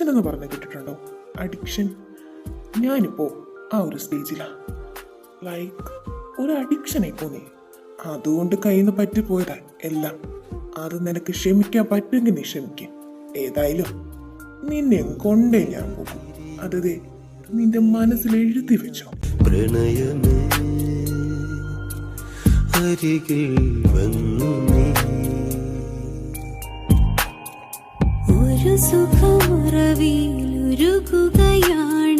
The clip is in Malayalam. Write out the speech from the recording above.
അഡിക്ഷൻ എന്ന് പറഞ്ഞ് കേട്ടിട്ടുണ്ടോ? അഡിക്ഷൻ. ഞാനിപ്പോൾ ആ ഒരു സ്റ്റേജിലാണ്. ലൈക്ക് ഒരു അഡിക്ഷനെ പോന്നേ. അതുകൊണ്ട് കയ്യിൽ നിന്ന് പറ്റിപ്പോയതാ എല്ലാം. അത് നിനക്ക് ക്ഷമിക്കാൻ പറ്റുമെങ്കിൽ നീ ക്ഷമിക്കും. ഏതായാലും നിന്നെ കൊണ്ടേ ഞാൻ പോകും. അത് നിന്റെ മനസ്സിൽ എഴുതി വെച്ചോ. പ്രണയമേ അരികിൽ വന്നു നീ, ഒരു സുഖമുറവിൽ ഉരുകുകയാണ്